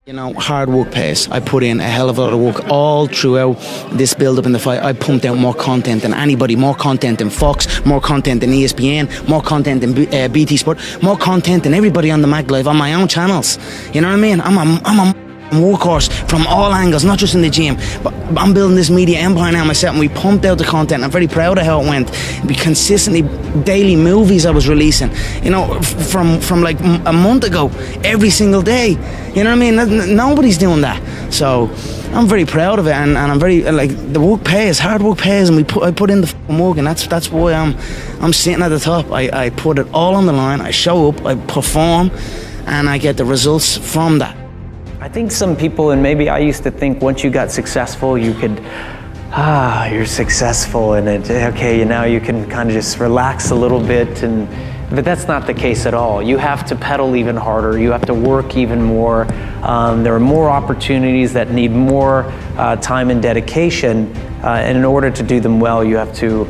You know, hard work pays. I put in a hell of a lot of work all throughout this build-up in the fight. I pumped out more content than anybody, more content than Fox, more content than ESPN, more content than BT Sport, more content than everybody on the Mag Live on my own channels. You know what I mean? I'm a workhorse from all angles, not just in the gym, but I'm building this media empire now myself, and we pumped out the content. I'm very proud of how it went. We consistently, daily movies I was releasing, you know, from like a month ago, every single day. You know what I mean? Nobody's doing that. So I'm very proud of it, and I'm very, like, the work pays, hard work pays, and I put in the work, and that's why I'm sitting at the top. I put it all on the line. I show up, I perform, and I get the results from that. I think some people, and maybe I used to think once you got successful, you could, you're successful, and okay, now you can kind of just relax a little bit, but that's not the case at all. You have to pedal even harder. You have to work even more. There are more opportunities that need more time and dedication, and in order to do them well, you have to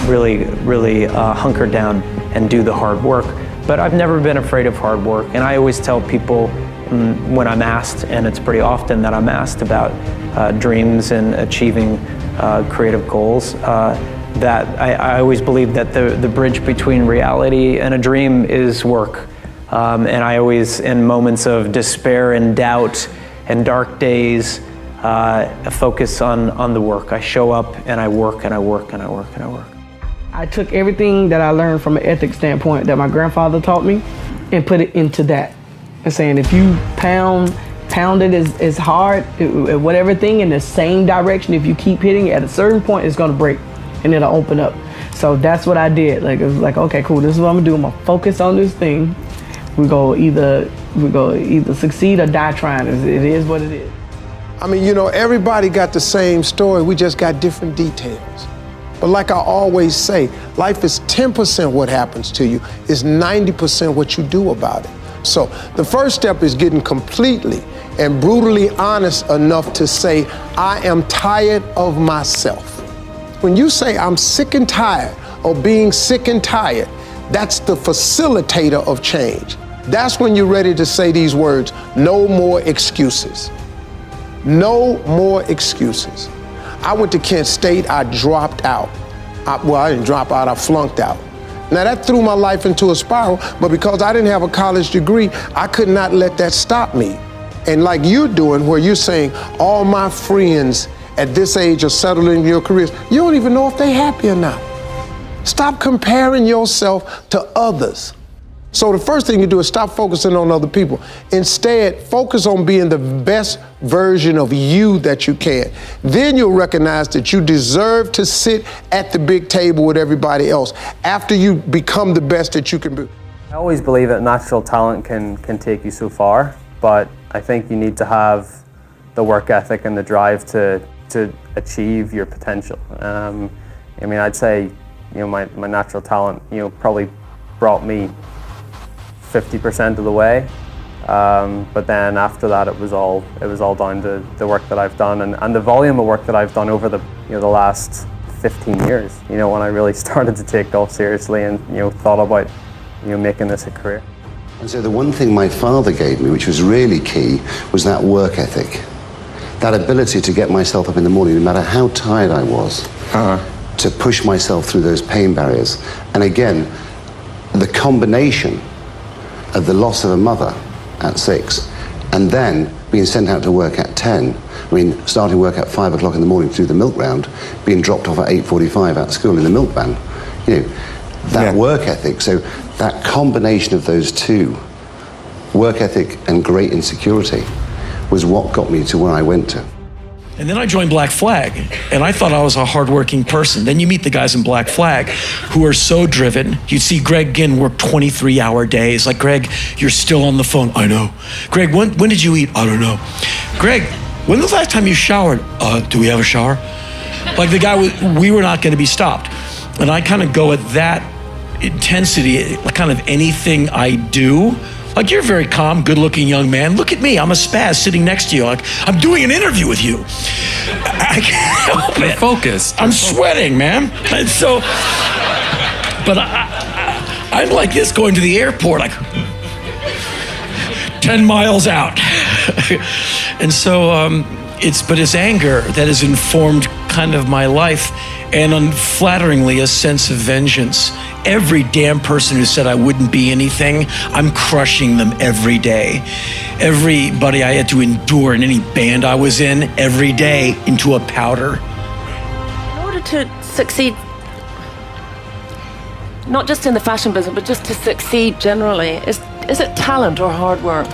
really hunker down and do the hard work. But I've never been afraid of hard work, and I always tell people, when I'm asked, and it's pretty often that I'm asked about dreams and achieving creative goals, that I always believe that the bridge between reality and a dream is work. And I always, in moments of despair and doubt and dark days, focus on the work. I show up and I work and I work and I work and I work. I took everything that I learned from an ethics standpoint that my grandfather taught me and put it into that. And saying, if you pound it as hard, whatever thing in the same direction, if you keep hitting it, at a certain point, it's gonna break and it'll open up. So that's what I did. Like, it was like, okay, cool, this is what I'm gonna do. I'm gonna focus on this thing. We go either succeed or die trying. It is what it is. I mean, you know, everybody got the same story. We just got different details. But like I always say, life is 10% what happens to you, it's 90% what you do about it. So the first step is getting completely and brutally honest enough to say, I am tired of myself. When you say I'm sick and tired of being sick and tired, that's the facilitator of change. That's when you're ready to say these words, no more excuses. No more excuses. I went to Kent State, I dropped out. I didn't drop out, I flunked out. Now that threw my life into a spiral, but because I didn't have a college degree, I could not let that stop me. And like you're doing, where you're saying, all my friends at this age are settling in your careers, you don't even know if they're happy or not. Stop comparing yourself to others. So the first thing you do is stop focusing on other people. Instead, focus on being the best version of you that you can. Then you'll recognize that you deserve to sit at the big table with everybody else after you become the best that you can be. I always believe that natural talent can take you so far, but I think you need to have the work ethic and the drive to achieve your potential. I mean, I'd say, you know, my natural talent, you know, probably brought me 50% of the way, but then after that it was all down to the work that I've done and the volume of work that I've done over the last 15 years. You know, when I really started to take golf seriously and thought about making this a career. And so the one thing my father gave me, which was really key, was that work ethic, that ability to get myself up in the morning, no matter how tired I was, to push myself through those pain barriers. And again, the combination of the loss of a mother at 6 and then being sent out to work at 10, I mean, starting work at 5 o'clock in the morning to do the milk round, being dropped off at 8:45 at school in the milk van, that work ethic. So that combination of those two, work ethic and great insecurity, was what got me to where I went to. And then I joined Black Flag, and I thought I was a hardworking person. Then you meet the guys in Black Flag who are so driven. You see Greg Ginn work 23-hour days. Like, Greg, you're still on the phone. I know. Greg, when did you eat? I don't know. Greg, when was the last time you showered? Do we have a shower? Like, the guy, we were not gonna be stopped. And I kind of go at that intensity, kind of anything I do. Like, you're a very calm, good-looking young man. Look at me, I'm a spaz sitting next to you. Like, I'm doing an interview with you. I can't help it. Focused. I'm sweating, man. And so, but I'm like this going to the airport, like 10 miles out. And so it's anger that has informed kind of my life, and unflatteringly a sense of vengeance. Every damn person who said I wouldn't be anything, I'm crushing them every day. Everybody I had to endure in any band I was in every day into a powder. In order to succeed, not just in the fashion business, but just to succeed generally, is it talent or hard work?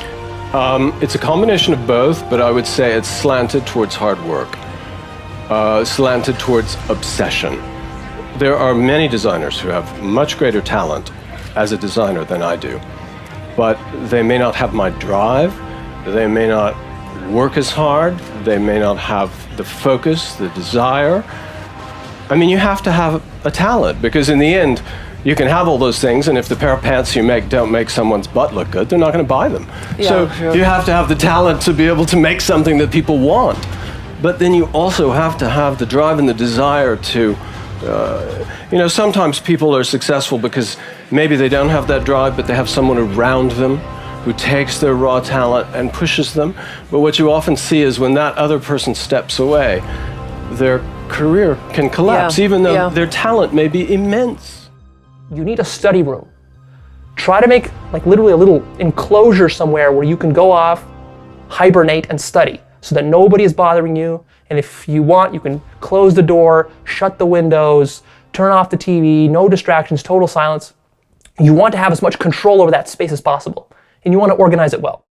It's a combination of both, but I would say it's slanted towards hard work, slanted towards obsession. There are many designers who have much greater talent as a designer than I do, but they may not have my drive, they may not work as hard, they may not have the focus, the desire. I mean, you have to have a talent, because in the end, you can have all those things, and if the pair of pants you make don't make someone's butt look good, they're not going to buy them. Yeah, so sure. You have to have the talent to be able to make something that people want. But then you also have to have the drive and the desire to, sometimes people are successful because maybe they don't have that drive, but they have someone around them who takes their raw talent and pushes them. But what you often see is when that other person steps away, their career can collapse, even though their talent may be immense. You need a study room. Try to make like literally a little enclosure somewhere where you can go off, hibernate, and study so that nobody is bothering you. And if you want, you can close the door, shut the windows, turn off the TV, no distractions, total silence. You want to have as much control over that space as possible, and you want to organize it well.